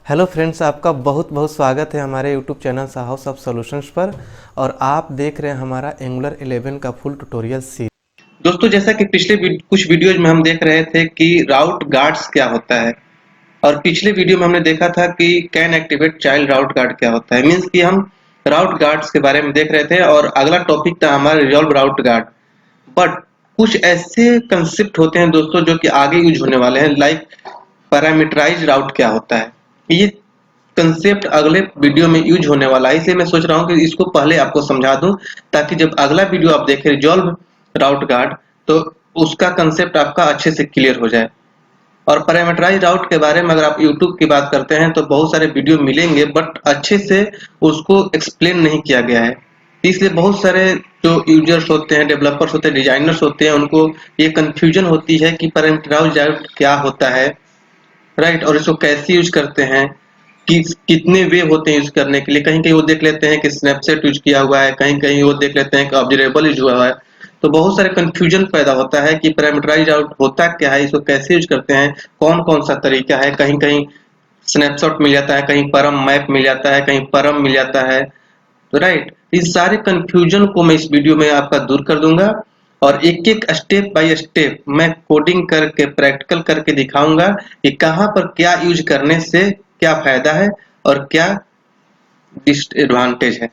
Hello friends, आपका बहुत बहुत स्वागत है हमारे YouTube channel house of solutions पर। और आप देख रहे हैं हमारा एंगुलर 11 का फुल ट्यूटोरियल सीरीज। दोस्तों, जैसा कि पिछले कुछ वीडियोज में हम देख रहे थे कि राउट गार्ड्स क्या होता है, और पिछले वीडियो में हमने देखा था कि can activate child route guard क्या होता है। मींस कि हम राउट गार्ड्स के बारे में देख रहे थे और अगला टॉपिक था हमारा रिजॉल्व राउट गार्ड। बट कुछ ऐसे कंसेप्ट होते हैं दोस्तों जो कि आगे यूज होने वाले हैं, लाइक पैरामीटराइज राउट क्या होता है। ये कंसेप्ट अगले वीडियो में यूज होने वाला है, इसलिए मैं सोच रहा हूँ कि इसको पहले आपको समझा दूं, ताकि जब अगला वीडियो आप देखें रिजॉल्व राउट गार्ड, तो उसका कंसेप्ट आपका अच्छे से क्लियर हो जाए। और पैरामीटराइज राउट के बारे में अगर आप यूट्यूब की बात करते हैं तो बहुत सारे वीडियो मिलेंगे, बट अच्छे से उसको एक्सप्लेन नहीं किया गया है। इसलिए बहुत सारे जो यूजर्स होते हैं, डेवलपर्स होते हैं, डिजाइनर्स होते हैं, उनको ये कंफ्यूजन होती है कि पैरामीटराइज राउट क्या होता है, राइट, और इसको कैसे यूज करते हैं, कि कितने वे होते हैं यूज करने के लिए। कहीं कहीं वो देख लेते हैं कि स्नैपचैट यूज किया हुआ है, कहीं कहीं वो देख लेते हैं कि ऑब्जर्वेबल यूज हुआ है। तो बहुत सारे कंफ्यूजन पैदा होता है कि पैरामीटराइज आउट होता क्या है, इसको कैसे यूज करते हैं, कौन कौन सा तरीका है। कहीं कहीं स्नैपशॉट मिल जाता है, कहीं परम मैप मिल जाता है, कहीं परम मिल जाता है। तो राइट, इस सारे कंफ्यूजन को मैं इस वीडियो में आपका दूर कर दूंगा, और एक एक स्टेप बाय स्टेप मैं कोडिंग करके प्रैक्टिकल करके दिखाऊंगा कि कहाँ पर क्या यूज करने से क्या फायदा है और क्या डिसएडवांटेज है।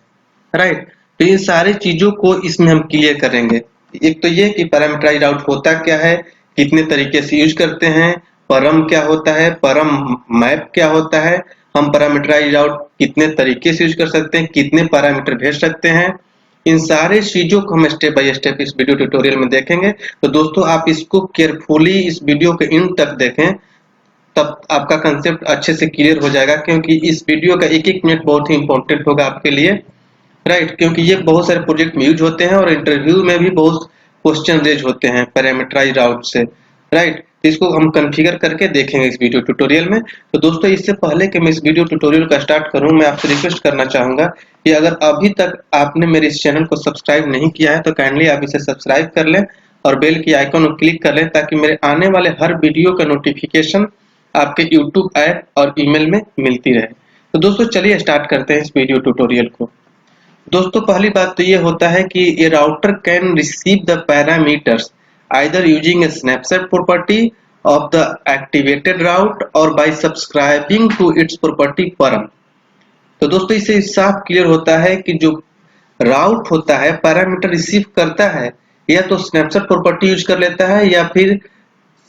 राइट, तो इन सारी चीजों को इसमें हम क्लियर करेंगे। एक तो ये कि पैरामीटराइज्ड आउट होता क्या है, कितने तरीके से यूज करते हैं, परम क्या होता है, परम मैप क्या होता है, हम पैरामीटराइज्ड आउट कितने तरीके से यूज कर सकते हैं, कितने पैरामीटर भेज सकते हैं। इन सारे चीजों को हम स्टेप बाय स्टेप इस वीडियो ट्यूटोरियल में देखेंगे। तो दोस्तों, आप इसको केयरफुली इस वीडियो के एंड तक देखें, तब आपका कंसेप्ट अच्छे से क्लियर हो जाएगा, क्योंकि इस वीडियो का एक एक मिनट बहुत ही इंपॉर्टेंट होगा आपके लिए। राइट, क्योंकि ये बहुत सारे प्रोजेक्ट में यूज होते हैं और इंटरव्यू में भी बहुत क्वेश्चन रेज होते हैं पैरामीटराइज राउट से। राइट, तो इसको हम कॉन्फ़िगर करके देखेंगे इस वीडियो ट्यूटोरियल में। तो दोस्तों, इससे पहले कि मैं इस वीडियो ट्यूटोरियल का स्टार्ट करूं, मैं आपसे रिक्वेस्ट करना चाहूंगा कि अगर अभी तक आपने मेरे इस चैनल को सब्सक्राइब नहीं किया है तो काइंडली आप इसे सब्सक्राइब कर लें और बेल की आइकन को क्लिक कर लें, ताकि मेरे आने वाले हर वीडियो का नोटिफिकेशन आपके यूट्यूब ऐप और ईमेल में मिलती रहे। तो दोस्तों, चलिए स्टार्ट करते हैं इस वीडियो ट्यूटोरियल को। दोस्तों, पहली बात तो ये होता है कि ये router can receive the parameters either using a snapshot property of the activated route और by subscribing to its property param. तो दोस्तों, इससे साफ क्लियर होता है कि जो राउट होता है पैरामीटर रिसीव करता है, या तो स्नैपशॉट प्रॉपर्टी यूज कर लेता है या फिर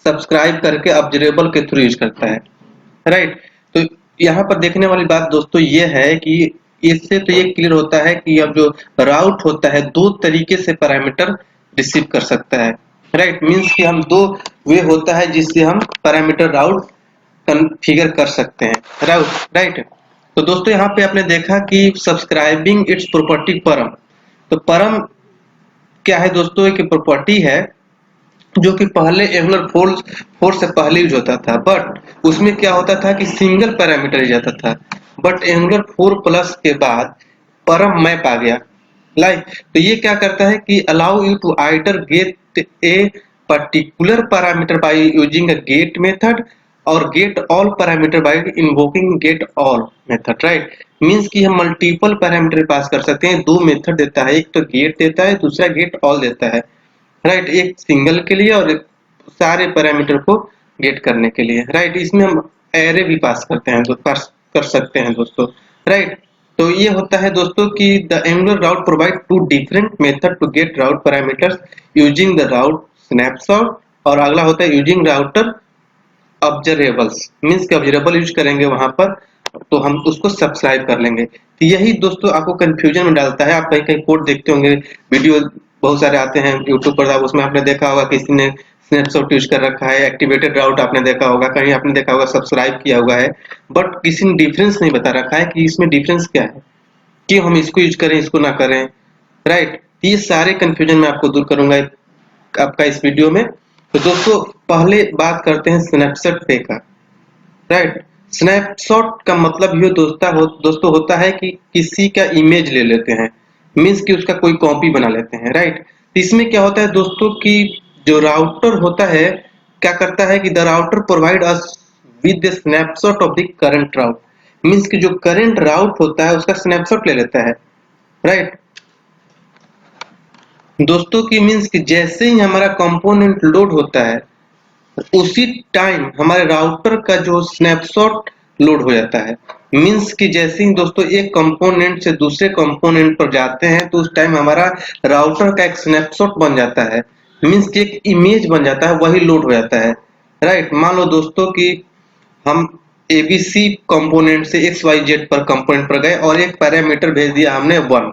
सब्सक्राइब करके ऑब्जर्वेबल के थ्रू यूज करता है। राइट, तो यहाँ पर देखने वाली बात दोस्तों ये है कि इससे तो ये क्लियर होता है कि अब जो राउट होता है दो तरीके से पैरामीटर रिसीव कर सकता है। राइट, मींस कि हम दो वे होता है जिससे हम पैरामीटर राउट कॉन्फ़िगर कर सकते हैं। राउट, राइट। तो दोस्तों, यहाँ पे आपने देखा कि सब्सक्राइबिंग इट्स प्रॉपर्टी परम। तो परम क्या है दोस्तों, एक प्रॉपर्टी है जो कि पहले एंगुलर फोर्स से पहले यूज होता था, बट उसमें क्या होता था कि सिंगल पैरामीटर ही जाता था। बट एंगुलर 4+ के बाद परम मैप आ गया। लाइक, तो ये क्या करता है कि allow you to either get a particular parameter by using a get method और get all parameter by invoking get all method. Right, means कि हम मल्टीपल पैरामीटर पास कर सकते हैं। दो मेथड देता है, एक तो गेट देता है, दूसरा गेट ऑल देता है। राइट, एक सिंगल के लिए और एक सारे पैरामीटर को गेट करने के लिए। राइट, इसमें हम एरे भी पास करते हैं, तो पास कर सकते हैं दोस्तों। राइट, तो ये होता है दोस्तों कि the angular route provide two different method to get route parameters using the route snapshot, और अगला होता है यूजिंग राउटर ऑब्जर्वेबल्स। मींस कि ऑब्जर्वेबल यूज करेंगे वहां पर, तो हम उसको सब्सक्राइब कर लेंगे। तो यही दोस्तों आपको कंफ्यूजन में डालता है। आप कहीं कहीं कोड देखते होंगे, वीडियो बहुत सारे आते हैं यूट्यूब पर, उसमें आपने देखा होगा किसी ने स्नैपशॉट यूज कर रखा है, एक्टिवेटेड राउट आपने देखा होगा, कहीं आपने देखा होगा सब्सक्राइब किया हुआ है, बट किसी ने डिफरेंस नहीं बता रखा है कि इसमें डिफरेंस क्या है, क्यों हम इसको यूज करें इसको ना करें। राइट, ये सारे कंफ्यूजन मैं आपको दूर करूंगा आपका इस वीडियो में। तो दोस्तों, पहले बात करते हैं स्नैपशॉट पे का। राइट, स्नैपशॉट का मतलब ये दोस्तों होता है कि किसी का इमेज ले लेते हैं, मीन्स कि उसका कोई कॉपी बना लेते हैं। राइट, इसमें क्या होता है दोस्तों कि जो राउटर होता है क्या करता है कि the router provide us with the snapshot of the current route. Means कि जो करंट राउट होता है उसका स्नैपशॉट ले लेता है, राइट। दोस्तों की मीन्स कि जैसे ही हमारा कंपोनेंट लोड होता है उसी टाइम हमारे राउटर का जो स्नैपशॉट लोड हो जाता है। मीन्स कि जैसे ही दोस्तों एक कंपोनेंट से दूसरे कंपोनेंट पर जाते हैं तो उस टाइम हमारा राउटर का एक स्नैपशॉट बन जाता है, मीन्स कि एक इमेज बन जाता है, वही लोड हो जाता है, राइट। मान लो दोस्तों कि हम एबीसी कंपोनेंट से एक्स वाई जेड पर कंपोनेंट पर गए और एक पैरामीटर भेज दिया हमने 1,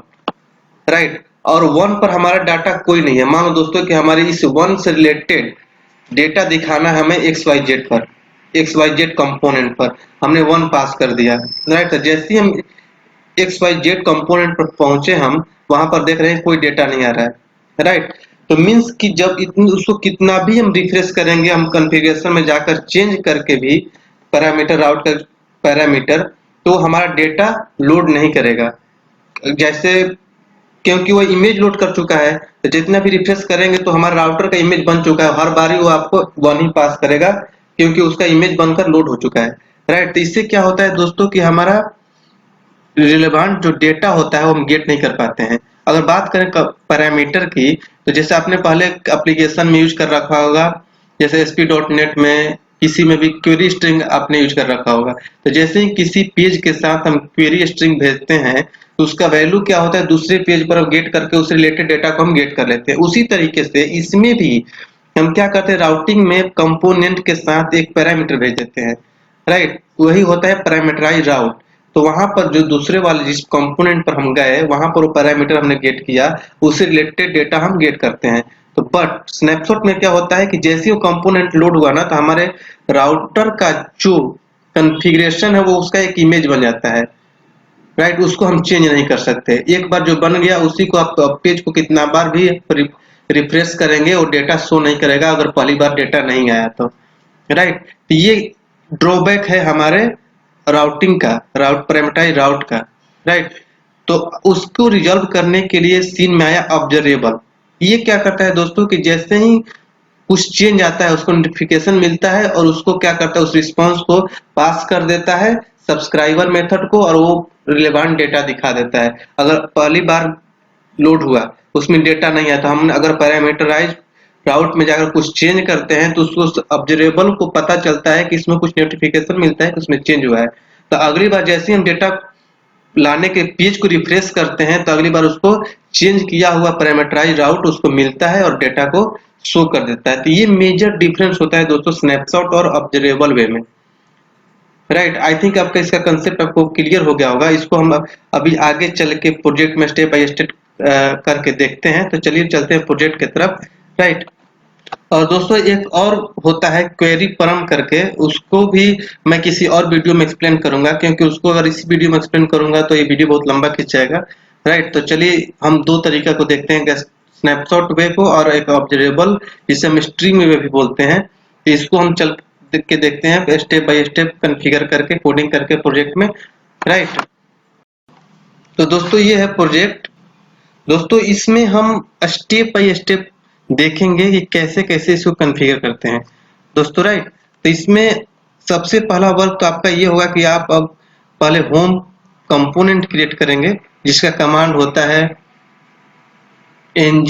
राइट। और 1 पर हमारा डाटा कोई नहीं है। मान लो दोस्तों कि हमारे इस 1 से रिलेटेड डेटा दिखाना है हमें एक्स वाई जेड पर, एक्स वाई जेड कंपोनेंट पर हमने 1 पास कर दिया, राइट। जैसे ही हम एक्स वाई जेड कंपोनेंट पर पहुंचे हम वहां पर देख रहे हैं कोई डेटा नहीं आ रहा है, राइट। तो मीन्स कि जब उसको कितना भी हम रिफ्रेश करेंगे, हम कॉन्फ़िगरेशन में जाकर चेंज करके भी पैरामीटर राउट का पैरामीटर, तो हमारा डेटा लोड नहीं करेगा। जैसे क्योंकि वो इमेज लोड कर चुका है, तो जितना भी रिफ्रेश करेंगे तो हमारा राउटर का इमेज बन चुका है, हर बारी वो आपको 1 ही पास करेगा क्योंकि उसका इमेज बनकर लोड हो चुका है, राइट। तो इससे क्या होता है दोस्तों कि हमारा रिलेवेंट जो डेटा होता है वो हम गेट नहीं कर पाते हैं। अगर बात करें पैरामीटर की, तो जैसे आपने पहले एप्लीकेशन में यूज कर रखा होगा, जैसे ASP.NET में किसी में भी क्वेरी स्ट्रिंग आपने यूज कर रखा होगा, तो जैसे ही किसी पेज के साथ हम क्वेरी स्ट्रिंग भेजते हैं तो उसका वैल्यू क्या होता है, दूसरे पेज पर हम गेट करके उस रिलेटेड डेटा को हम गेट कर लेते हैं। उसी तरीके से इसमें भी हम क्या करते हैं, राउटिंग में कंपोनेंट के साथ एक पैरामीटर भेज देते हैं, राइट। वही होता है पैरामीटराइज राउट। तो वहां पर जो दूसरे वाले जिस कंपोनेंट पर हम गए वहां पर वो पैरामीटर हमने गेट किया, उससे रिलेटेड डेटा हम गेट करते हैं। तो बट स्नैपशॉट में क्या होता है कि जैसे ही वो कंपोनेंट लोड हुआ ना, तो हमारे राउटर का जो कॉन्फ़िगरेशन है वो उसका एक इमेज बन जाता है, राइट। उसको हम चेंज नहीं कर सकते। एक बार जो बन गया उसी को आप पेज को कितना बार भी रिफ्रेश करेंगे वो डेटा शो नहीं करेगा अगर पहली बार डेटा नहीं आया तो, राइट। तो ये ड्रॉबैक है हमारे राउटिंग का, राउट पैरामीटराइज राउट का, राइट। तो उसको रिजॉल्व करने के लिए सीन में आया ऑब्जर्वेबल। ये क्या करता है दोस्तों कि जैसे ही कुछ चेंज आता है उसको नोटिफिकेशन मिलता है और उसको क्या करता है, उस रिस्पांस को पास कर देता है सब्सक्राइबर मेथड को और वो रिलेवेंट डेटा दिखा देता है। अगर पहली बार लोड हुआ उसमें डेटा नहीं आया तो हम अगर पैरामीटराइज राउट में जाकर कुछ चेंज करते हैं तो उसको ऑब्जर्वेबल को पता चलता है कि इसमें कुछ नोटिफिकेशन मिलता है कि उसमें चेंज हुआ है। तो अगली बार जैसे ही हम डेटा लाने के पेज को रिफ्रेश करते हैं तो अगली बार उसको चेंज किया हुआ पैरामीटराइज राउट उसको मिलता है और डेटा को शो कर देता है। तो ये मेजर डिफरेंस होता है दोस्तों स्नैपशॉट और ऑब्जर्वेबल वे में, राइट। आई थिंक आपका इसका कंसेप्ट आपको क्लियर हो गया होगा। इसको हम अभी आगे चल के प्रोजेक्ट में स्टेप बाय स्टेप करके देखते हैं। तो चलिए चलते हैं प्रोजेक्ट की तरफ, राइट। और दोस्तों एक और होता है क्वेरी परम करके, उसको भी मैं किसी और वीडियो में एक्सप्लेन करूंगा क्योंकि उसको अगर इसी वीडियो में एक्सप्लेन करूंगा तो ये वीडियो बहुत लंबा खिंच जाएगा, राइट। तो चलिए हम दो तरीका को देखते हैं, स्नैपशॉट वे को और एक ऑब्जर्वेबल जिसे हम स्ट्रीम वे भी बोलते हैं। तो इसको हम चल के देखते हैं स्टेप बाय स्टेप कॉन्फ़िगर करके कोडिंग करके प्रोजेक्ट में, राइट। तो दोस्तों ये है प्रोजेक्ट। दोस्तों इसमें हम स्टेप बाय स्टेप देखेंगे कि कैसे कैसे इसको कॉन्फ़िगर करते हैं दोस्तों, राइट। तो इसमें सबसे पहला वर्क तो आपका ये होगा कि आप अब पहले होम कंपोनेंट क्रिएट करेंगे जिसका कमांड होता है ng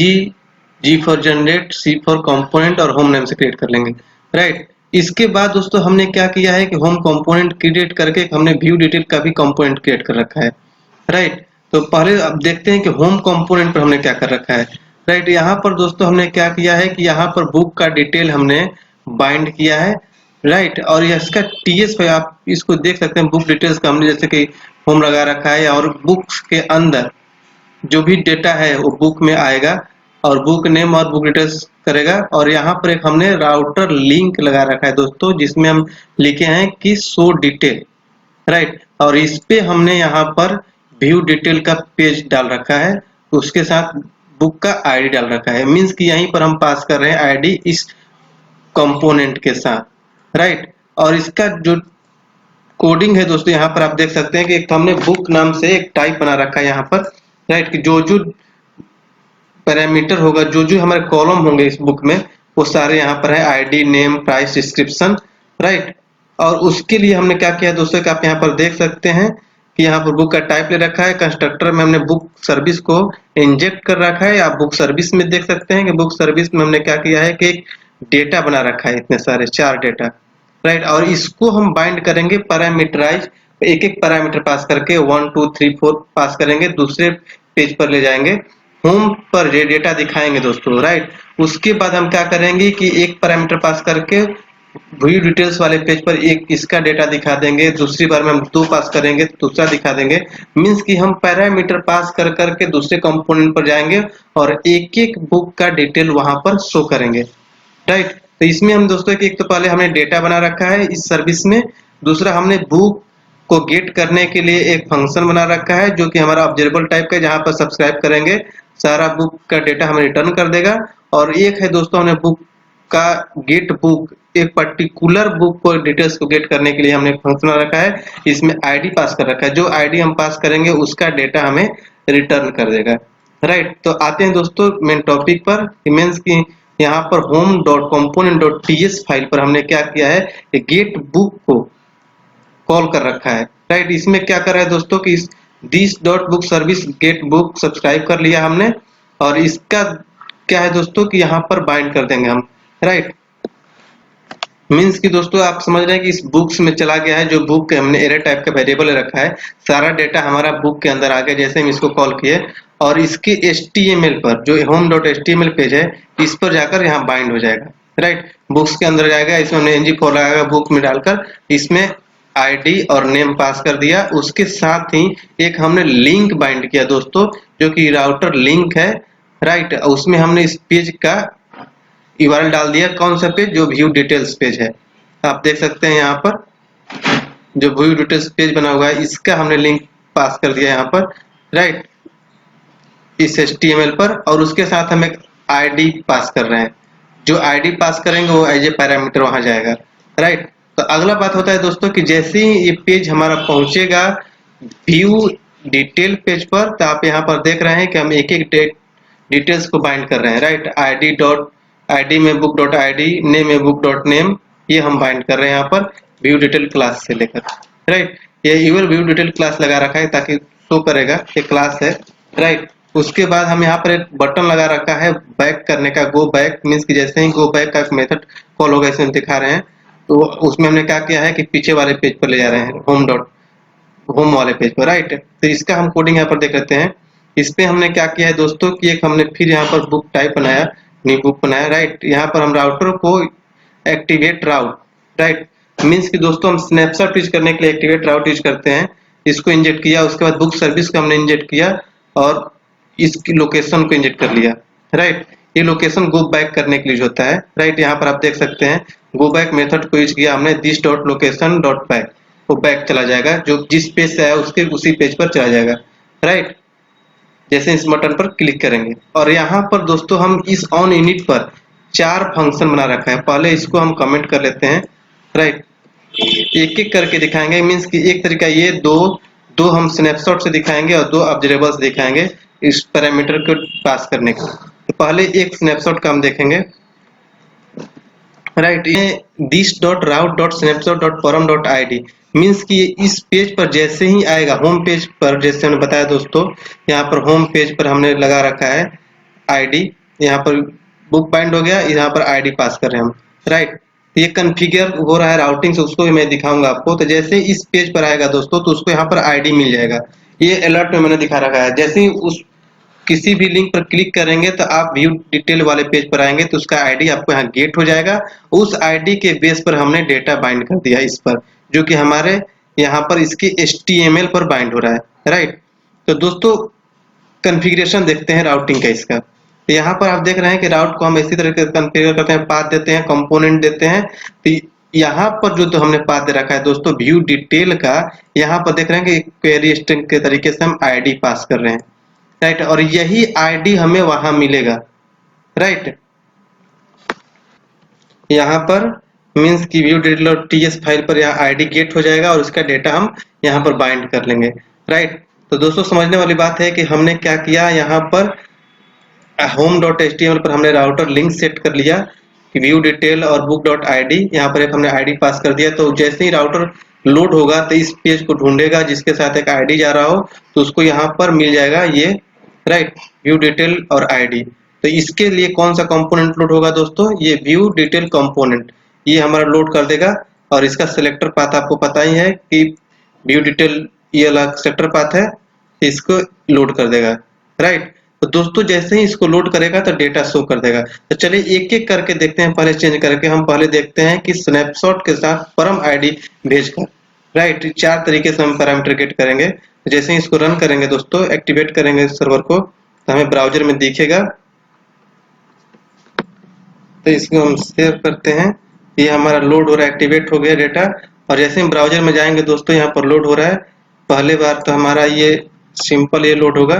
g for generate, c for component और होम नेम से क्रिएट कर लेंगे, राइट। इसके बाद दोस्तों हमने क्या किया है कि होम कंपोनेंट क्रिएट करके हमने व्यू डिटेल का भी कंपोनेंट क्रिएट कर रखा है, राइट। तो पहले अब देखते हैं कि होम कंपोनेंट पर हमने क्या कर रखा है, राइट। यहाँ पर दोस्तों हमने क्या किया है कि यहाँ पर बुक का डिटेल हमने बाइंड किया है, राइट। और इसका टीएस पे आप इसको देख सकते हैं, बुक डिटेल्स का हमने जैसे कि होम लगा रखा है और बुक्स के अंदर जो भी डेटा है वो बुक में आएगा और बुक नेम और बुक डिटेल्स करेगा। और यहाँ पर एक हमने राउटर लिंक लगा रखा है दोस्तों जिसमें हम लिखे हैं कि शो डिटेल, राइट। और इस पे हमने यहाँ पर व्यू डिटेल का पेज डाल रखा है, उसके साथ बुक का आईडी डाल रखा है। मींस कि यहीं पर हम पास कर रहे हैं आईडी इस कंपोनेंट के साथ, राइट। और इसका जो कोडिंग है दोस्तों यहाँ पर आप देख सकते हैं कि एक हमने बुक नाम से एक टाइप बना रखा है यहाँ पर, राइट। कि जो जो पैरामीटर होगा, जो जो हमारे कॉलम होंगे इस बुक में वो सारे यहाँ पर है, ID, name, price, description, right. और उसके लिए हमने क्या किया दोस्तों कि आप यहाँ पर देख सकते हैं कि यहाँ पर बुक का टाइप ले रखा है। कंस्ट्रक्टर में हमने बुक सर्विस को इंजेक्ट कर रखा है। आप बुक सर्विस में देख सकते हैं कि बुक सर्विस में हमने क्या किया है कि एक डेटा बना रखा है, इतने सारे 4 डेटा, राइट। और इसको हम बाइंड करेंगे पैरामीटराइज, एक एक पैरामीटर पास करके 1 2 3 4 पास करेंगे, दूसरे पेज पर ले जाएंगे, होम पर ये डेटा दिखाएंगे दोस्तों, राइट। उसके बाद हम क्या करेंगे कि एक पैरामीटर पास करके व्यू डिटेल्स वाले पेज पर एक इसका डेटा दिखा देंगे, दूसरी बार में हम 2 पास करेंगे दूसरा दिखा देंगे। मींस कि हम पैरामीटर पास कर करके दूसरे कंपोनेंट पर जाएंगे और एक एक बुक का डिटेल वहां पर शो करेंगे, राइट। तो इसमें हम दोस्तों एक तो पहले हमने डेटा बना रखा है इस सर्विस में, दूसरा हमने बुक को गेट करने के लिए एक फंक्शन बना रखा है जो कि हमारा ऑब्जर्वेबल टाइप का है, जहां पर सब्सक्राइब करेंगे सारा बुक का डेटा हमें रिटर्न कर देगा। और एक है दोस्तों हमने बुक का गेट बुक, एक पर्टिकुलर बुक को डिटेल्स को गेट करने के लिए हमने फंक्शन रखा है, इसमें आईडी पास कर रखा है, जो आईडी हम पास करेंगे उसका डेटा हमें रिटर्न कर देगा, राइट। तो आते हैं दोस्तों मेन टॉपिक पर। मींस की यहाँ पर home.component.ts फाइल पर हमने क्या किया है, गेट बुक को कॉल कर रखा है, राइट। इसमें क्या कर रहा है दोस्तों कि this dot book service get book subscribe कर लिया हमने, और इसका क्या है दोस्तों कि यहाँ पर बाइंड कर देंगे हम, राइट। मीन्स कि दोस्तों आप समझ रहे हैं कि इस बुक्स में चला गया है, जो बुक हमने एरे टाइप का वेरिएबल रखा है, सारा डेटा हमारा बुक के अंदर आ गया जैसे हम इसको कॉल किए, और इसके HTML पर जो home.html पेज है इस पर जाकर यहाँ बाइंड हो जाएगा, राइट। बुक्स के अंदर जाएगा, इसमें हमने ng4 लगाएगा बुक में डालकर, इसमें आईडी और नेम पास कर दिया। उसके साथ ही एक हमने लिंक बाइंड किया दोस्तों जो कि राउटर लिंक है, राइट। उसमें हमने इस पेज का URL डाल दिया, कौन सा पेज, जो व्यू डिटेल्स पेज है, आप देख सकते हैं यहाँ पर जो व्यू डिटेल्स पेज बना हुआ है इसका हमने लिंक पास कर दिया यहाँ पर, राइट, इस HTML पर। और उसके साथ हम एक आईडी पास कर रहे हैं, जो आईडी पास करेंगे वो एज ए पैरामीटर वहां जाएगा, राइट। तो अगला बात होता है दोस्तों कि जैसे ही ये पेज हमारा पहुंचेगा व्यू डिटेल पेज पर, तो आप यहाँ पर देख रहे हैं कि हम एक एक डिटेल्स को बाइंड कर रहे हैं, राइट। आईडी में बुक डॉट आईडी, नेम में बुक डॉट नेम, ये हम बाइंड कर रहे हैं यहाँ पर व्यू डिटेल क्लास से लेकर, राइट। ये यूर व्यू डिटेल क्लास लगा रखा है ताकि शो करेगा ये क्लास है, राइट। उसके बाद हम यहाँ पर एक बटन लगा रखा है बैक करने का, गो बैक, मीन्स कि जैसे ही गो बैक का मेथड कॉल होगा इसमें दिखा रहे हैं, तो उसमें हमने क्या किया है कि पीछे वाले पेज पर ले जा रहे हैं, होम वाले पेज पर, राइट। तो इसका हम कोडिंग यहाँ पर देख लेते हैं। इस पे हमने क्या किया है दोस्तों कि एक हमने फिर यहाँ पर बुक टाइप बनाया, न्यू बुक बनाया, राइट। यहाँ पर हम राउटर को एक्टिवेट राउट, राइट, मीन्स कि दोस्तों हम स्नैपशॉट यूज करने के लिए एक्टिवेट राउट यूज करते हैं, इसको इंजेक्ट किया। उसके बाद बुक सर्विस को हमने इंजेक्ट किया और इसकी लोकेशन को इंजेक्ट कर लिया, राइट। ये लोकेशन गो बैक करने के लिए होता है, राइट। यहाँ पर आप देख सकते हैं गो बैक मेथड को यूज किया हमने, this dot location dot back, वो बैक चला जाएगा, जो जिस पेज से आया उसके उसी पेज पर चला जाएगा, राइट। जैसे इस बटन पर क्लिक करेंगे, और यहाँ पर दोस्तों हम इस ऑन यूनिट पर 4 फंक्शन बना रखा है, पहले इसको हम कमेंट कर लेते हैं, राइट। एक एक करके दिखाएंगे, मीन्स कि एक तरीका ये दो हम स्नैपशॉट से दिखाएंगे और 2 ऑब्जर्वेबल्स दिखाएंगे इस पैरामीटर को पास करने का। तो पहले एक स्नैपशॉट का हम देखेंगे, राइट। ये this dot route dot snapshot dot परम डॉट आईडी, मीन्स कि इस पेज पर जैसे ही आएगा, होम पेज पर जैसे हमने बताया दोस्तों, यहाँ पर होम पेज पर हमने लगा रखा है आईडी, यहाँ पर बुक बाइंड हो गया, यहाँ पर आईडी पास कर रहे हैं हम, राइट। ये कॉन्फ़िगर हो रहा है राउटिंग से, उसको भी मैं दिखाऊंगा आपको। तो जैसे इस पेज पर आएगा दोस्तों तो उसको यहाँ पर आईडी मिल जाएगा, ये अलर्ट में मैंने दिखा रखा है। जैसे ही उस किसी भी लिंक पर क्लिक करेंगे तो आप व्यू डिटेल वाले पेज पर आएंगे तो उसका आईडी आपको यहाँ गेट हो जाएगा। उस आईडी के बेस पर हमने डेटा बाइंड कर दिया इस पर, जो कि हमारे यहाँ पर इसके HTML पर बाइंड हो रहा है, राइट। तो दोस्तों कॉन्फ़िगरेशन देखते हैं राउटिंग का इसका। तो यहाँ पर आप देख रहे हैं कि राउट को हम इसी तरह से कॉन्फ़िगर करते हैं, पाथ देते हैं, कंपोनेंट देते हैं। तो यहाँ पर जो तो हमने पाथ दे रखा है दोस्तों व्यू डिटेल का, यहाँ पर देख रहे हैं कि क्वेरी स्ट्रिंग के तरीके से हम आईडी पास कर रहे हैं, राइट। और यही आईडी हमें वहां मिलेगा, राइट। यहाँ पर मीन्स की व्यू डिटेल TS फाइल पर यहाँ आईडी गेट हो जाएगा और उसका डेटा हम यहाँ पर बाइंड कर लेंगे, राइट। तो दोस्तों समझने वाली बात है कि हमने क्या किया, यहाँ पर home.html पर हमने राउटर लिंक सेट कर लिया, कि व्यू डिटेल और बुक डॉट आईडी, यहाँ पर एक हमने आईडी पास कर दिया। तो जैसे ही राउटर लोड होगा तो इस पेज को ढूंढेगा जिसके साथ एक आईडी जा रहा हो, तो उसको यहाँ पर मिल जाएगा ये, राइट, व्यू डिटेल और आईडी। तो इसके लिए कौन सा कंपोनेंट लोड होगा दोस्तों, ये व्यू डिटेल कंपोनेंट, ये हमारा लोड कर देगा। और इसका सिलेक्टर पाथ आपको पता ही है कि व्यू डिटेल ये अलग सेक्टर पाथ है, इसको लोड कर देगा, राइट। तो दोस्तों जैसे ही इसको लोड करेगा तो डेटा शो कर देगा। तो चलिए एक एक करके देखते हैं, पहले चेंज करके हम पहले देखते हैं कि स्नैपशॉट के साथ परम आईडी भेजकर, राइट, 4 तरीके से हम पैरामीटर गेट करेंगे। तो जैसे ही इसको रन करेंगे दोस्तों, एक्टिवेट करेंगे सर्वर को, तो हमें ब्राउजर में दिखेगा। तो इसको हम सेव करते हैं, ये हमारा लोड हो रहा है, एक्टिवेट हो गया डेटा। और जैसे हम ब्राउजर में जाएंगे दोस्तों, यहाँ पर लोड हो रहा है। पहले बार तो हमारा ये सिंपल ये लोड होगा,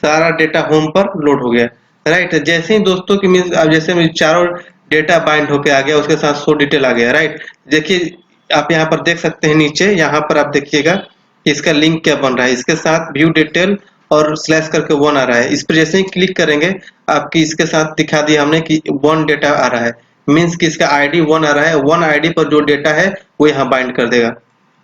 सारा डेटा होम पर लोड हो गया, राइट। जैसे ही दोस्तों की मीन्स अब जैसे चारों डेटा बाइंड होके आ गया, उसके साथ शो डिटेल आ गया, राइट। देखिए आप यहाँ पर देख सकते हैं नीचे, यहाँ पर आप देखिएगा कि इसका लिंक क्या बन रहा है, इसके साथ व्यू डिटेल और स्लैश करके 1 आ रहा है। इस पर जैसे ही क्लिक करेंगे आपकी इसके साथ दिखा दिया हमने कि 1 डेटा आ रहा है, मीन्स कि इसका आईडी 1 आ रहा है। 1 आईडी पर जो डेटा है वो यहाँ बाइंड कर देगा,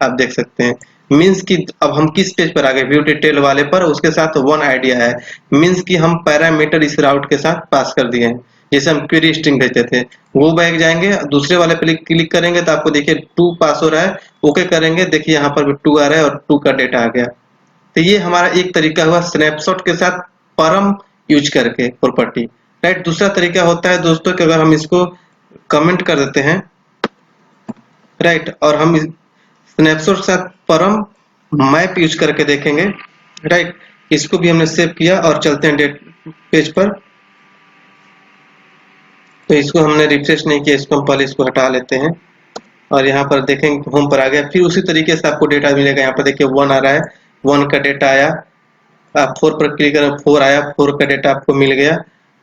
आप देख सकते हैं। मीन्स कि अब हम किस पेज पर आ गए, व्यू डिटेल वाले पर, उसके साथ 1 आईडी आया है। मीन्स कि हम पैरामीटर इस राउट के साथ पास कर दिए हैं। जैसे हम क्वेरी स्ट्रिंग भेजते थे, वो बैग जाएंगे, दूसरे वाले पे क्लिक करेंगे तो आपको देखिए 2 पास हो रहा है, ओके करेंगे, देखिए यहाँ पर भी 2 आ रहा है और 2 का डेटा आ गया। तो ये हमारा एक तरीका हुआ स्नैपशॉट के साथ परम यूज करके प्रॉपर्टी, राइट। दूसरा तरीका होता है दोस्तों कि अगर हम इसको कमेंट कर देते हैं, राइट, और हम स्नैपशॉट के साथ परम मैप यूज करके देखेंगे, राइट। इसको भी हमने सेव किया और चलते हैं डेट पेज पर। तो इसको हमने रिफ्रेश नहीं किया, इसको हम पहले इसको हटा लेते हैं और यहाँ पर देखेंगे होम पर आ गया। फिर उसी तरीके से आपको डेटा मिलेगा, यहाँ पर देखिए 1 आ रहा है, 1 का डेटा आया। आप 4 पर क्लिक करें, 4 आया, 4 का डेटा आपको मिल गया।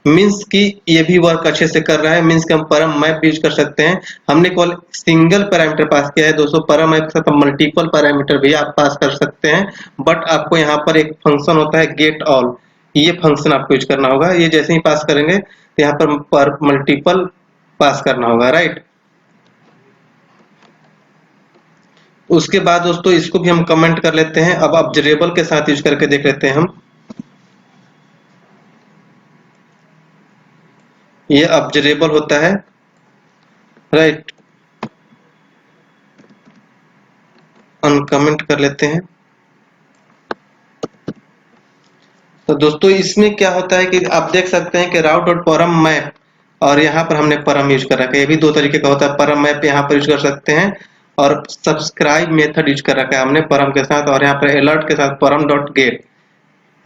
मीन्स कि ये भी वर्क अच्छे से कर रहा है। मीन्स कि हम परम मैप यूज कर सकते हैं। हमने केवल सिंगल पैरामीटर पास किया है दोस्तों, परम मैप के साथ मल्टीपल पैरामीटर भी आप पास कर सकते हैं। बट आपको यहाँ पर एक फंक्शन होता है गेट ऑल, ये फंक्शन आपको यूज करना होगा। ये जैसे ही पास करेंगे तो यहाँ पर मल्टीपल पास करना होगा, राइट। उसके बाद दोस्तों इसको भी हम कमेंट कर लेते हैं। अब ऑब्जर्वेबल के साथ यूज करके देख लेते हैं हम। ये ऑब्जर्वेबल होता है, राइट, हम कमेंट कर लेते हैं। तो दोस्तों इसमें क्या होता है कि आप देख सकते हैं कि राउट डॉट परम मैप, और यहाँ पर हमने परम यूज कर रखा है। ये भी 2 तरीके का होता है, परम मैप यहाँ पर यूज कर सकते हैं और सब्सक्राइब मेथड यूज कर रखा है हमने परम के साथ, और यहाँ पर अलर्ट के साथ परम डॉट गेट,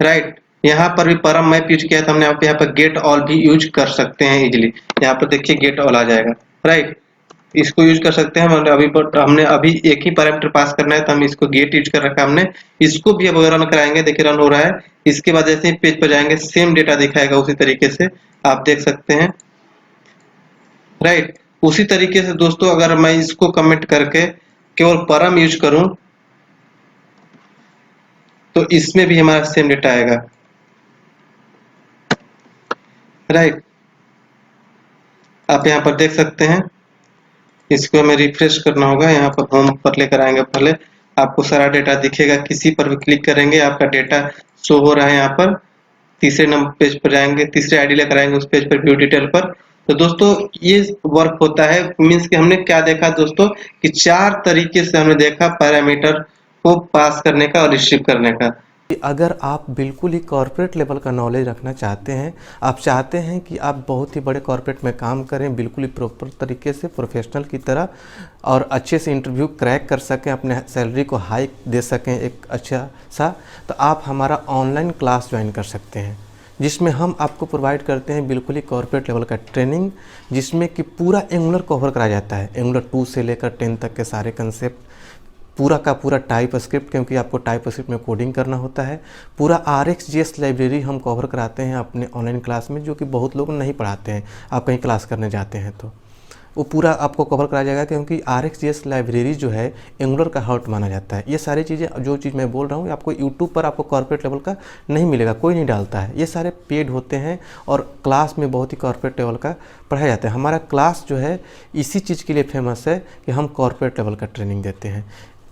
राइट। यहाँ पर भी परम मैप यूज किया था हमने, यहाँ पर गेट ऑल भी यूज कर सकते हैं इजिली। यहाँ पर देखिए गेट ऑल आ जाएगा, राइट। इसको यूज कर सकते हैं। हमने अभी एक ही पैरामीटर पास करना है तो हम इसको गेट यूज कर रखा है हमने। इसको भी अब रन कराएंगे, देखिए रन हो रहा है। इसके बाद जैसे ही पेज पर जाएंगे सेम डेटा दिखाएगा उसी तरीके से, आप देख सकते हैं, राइट। उसी तरीके से दोस्तों अगर मैं इसको कमेंट करके केवल परम यूज करूं तो इसमें भी हमारा सेम डेटा आएगा, राइट। आप यहाँ पर देख सकते हैं। इसको हमें रिफ्रेश करना होगा, यहाँ पर होम पर लेकर आएंगे, पहले आपको सारा डेटा दिखेगा। किसी पर भी क्लिक करेंगे आपका डेटा शो हो रहा है। यहाँ पर तीसरे नंबर पेज पर जाएंगे, तीसरे आईडी लेकर आएंगे उस पेज पर व्यू डिटेल पर। तो दोस्तों ये वर्क होता है। मीन्स कि हमने क्या देखा दोस्तों कि 4 तरीके से हमने देखा पैरामीटर को पास करने का और रिसीव करने का। अगर आप बिल्कुल ही कॉर्पोरेट लेवल का नॉलेज रखना चाहते हैं, आप चाहते हैं कि आप बहुत ही बड़े कॉर्पोरेट में काम करें बिल्कुल ही प्रॉपर तरीके से प्रोफेशनल की तरह, और अच्छे से इंटरव्यू क्रैक कर सकें, अपने सैलरी को हाई दे सकें एक अच्छा सा, तो आप हमारा ऑनलाइन क्लास ज्वाइन कर सकते हैं, जिसमें हम आपको प्रोवाइड करते हैं बिल्कुल ही कॉर्पोरेट लेवल का ट्रेनिंग, जिसमें कि पूरा एंगुलर कवर कराया जाता है। एंगुलर 2 से लेकर 10 तक के सारे कंसेप्ट, पूरा का पूरा टाइप स्क्रिप्ट, क्योंकि आपको टाइप स्क्रिप्ट में कोडिंग करना होता है। पूरा RxJS लाइब्रेरी हम कवर कराते हैं अपने ऑनलाइन क्लास में, जो कि बहुत लोग नहीं पढ़ाते हैं, आप कहीं क्लास करने जाते हैं तो, वो पूरा आपको कवर कराया जाएगा, क्योंकि RxJS लाइब्रेरी जो है एंगुलर का हार्ट माना जाता है। ये सारी चीज़ें जो चीज़ मैं बोल रहा हूँ आपको यूट्यूब पर आपको कॉर्पोरेट लेवल का नहीं मिलेगा, कोई नहीं डालता है, ये सारे पेड होते हैं और क्लास में बहुत ही कॉर्पोरेट लेवल का पढ़ाया जाता है। हमारा क्लास जो है इसी चीज़ के लिए फेमस है कि हम कॉर्पोरेट लेवल का ट्रेनिंग देते हैं।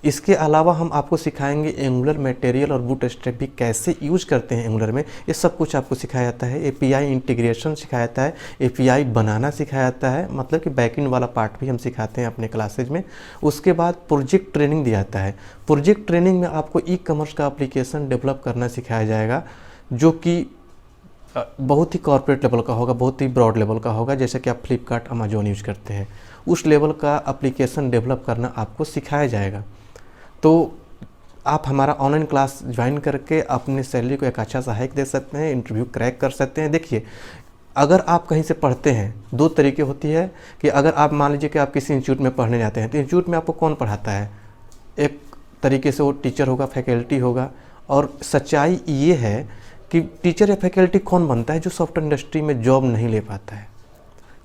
इसके अलावा हम आपको सिखाएंगे एंगुलर मटेरियल और बूटस्ट्रैप भी कैसे यूज करते हैं एंगुलर में, ये सब कुछ आपको सिखाया जाता है। API इंटीग्रेशन सिखाया जाता है, API बनाना सिखाया जाता है, मतलब कि बैकएंड वाला पार्ट भी हम सिखाते हैं अपने क्लासेज में। उसके बाद प्रोजेक्ट ट्रेनिंग दिया जाता है। प्रोजेक्ट ट्रेनिंग में आपको ई-कॉमर्स का एप्लीकेशन डेवलप करना सिखाया जाएगा, जो कि बहुत ही कॉर्पोरेट लेवल का होगा, बहुत ही ब्रॉड लेवल का होगा। जैसे कि आप फ्लिपकार्ट, अमेजोन यूज करते हैं, उस लेवल का एप्लीकेशन डेवलप करना आपको सिखाया जाएगा। तो आप हमारा ऑनलाइन क्लास ज्वाइन करके अपने सैलरी को एक अच्छा सा हाइक दे सकते हैं, इंटरव्यू क्रैक कर सकते हैं। देखिए, अगर आप कहीं से पढ़ते हैं, दो तरीके होती है कि अगर आप मान लीजिए कि आप किसी इंस्टीट्यूट में पढ़ने जाते हैं, तो इंस्टीट्यूट में आपको कौन पढ़ाता है, एक तरीके से वो टीचर होगा, फैकल्टी होगा। और सच्चाई ये है कि टीचर या फैकल्टी कौन बनता है, जो सॉफ्टवेयर इंडस्ट्री में जॉब नहीं ले पाता है,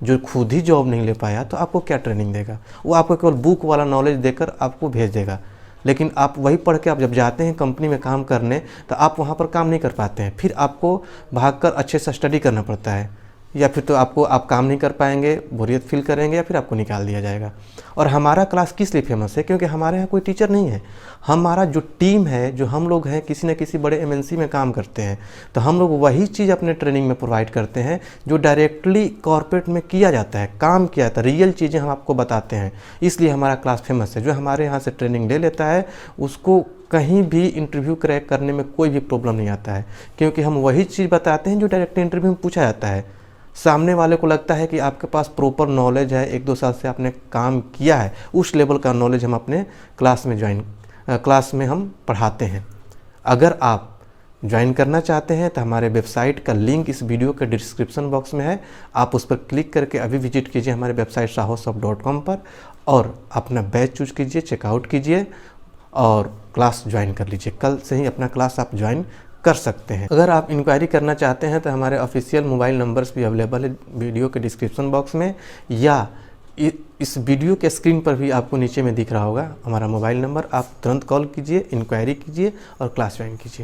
जो खुद ही जॉब नहीं ले पाया, तो आपको क्या ट्रेनिंग देगा? वो आपको केवल बुक वाला नॉलेज देकर आपको भेज देगा। लेकिन आप वही पढ़ के आप जब जाते हैं कंपनी में काम करने, तो आप वहाँ पर काम नहीं कर पाते हैं, फिर आपको भागकर अच्छे से स्टडी करना पड़ता है, या फिर तो आप काम नहीं कर पाएंगे, बोरियत फील करेंगे, या फिर आपको निकाल दिया जाएगा। और हमारा क्लास किस लिए फेमस है? क्योंकि हमारे यहाँ कोई टीचर नहीं है। हमारा जो टीम है, जो हम लोग हैं, किसी न किसी बड़े MNC में काम करते हैं, तो हम लोग वही चीज़ अपने ट्रेनिंग में प्रोवाइड करते हैं जो डायरेक्टली कॉर्पोरेट में किया जाता है, काम किया जाता है, रियल चीज़ें हम आपको बताते हैं। इसलिए हमारा क्लास फेमस है। जो हमारे यहाँ से ट्रेनिंग ले लेता है उसको कहीं भी इंटरव्यू क्रैक करने में कोई भी प्रॉब्लम नहीं आता है, क्योंकि हम वही चीज़ बताते हैं जो डायरेक्टली इंटरव्यू में पूछा जाता है। सामने वाले को लगता है कि आपके पास प्रॉपर नॉलेज है, 1-2 साल से आपने काम किया है, उस लेवल का नॉलेज हम अपने क्लास में हम पढ़ाते हैं। अगर आप ज्वाइन करना चाहते हैं तो हमारे वेबसाइट का लिंक इस वीडियो के डिस्क्रिप्शन बॉक्स में है, आप उस पर क्लिक करके अभी विजिट कीजिए हमारे वेबसाइट sahosoft.com पर और अपना बैच चूज कीजिए, चेकआउट कीजिए और क्लास ज्वाइन कर लीजिए। कल से ही अपना क्लास आप ज्वाइन कर सकते हैं। अगर आप इंक्वायरी करना चाहते हैं तो हमारे ऑफिशियल मोबाइल नंबर्स भी अवेलेबल है वीडियो के डिस्क्रिप्शन बॉक्स में, या इस वीडियो के स्क्रीन पर भी आपको नीचे में दिख रहा होगा हमारा मोबाइल नंबर। आप तुरंत कॉल कीजिए, इंक्वायरी कीजिए और क्लास ज्वाइन कीजिए।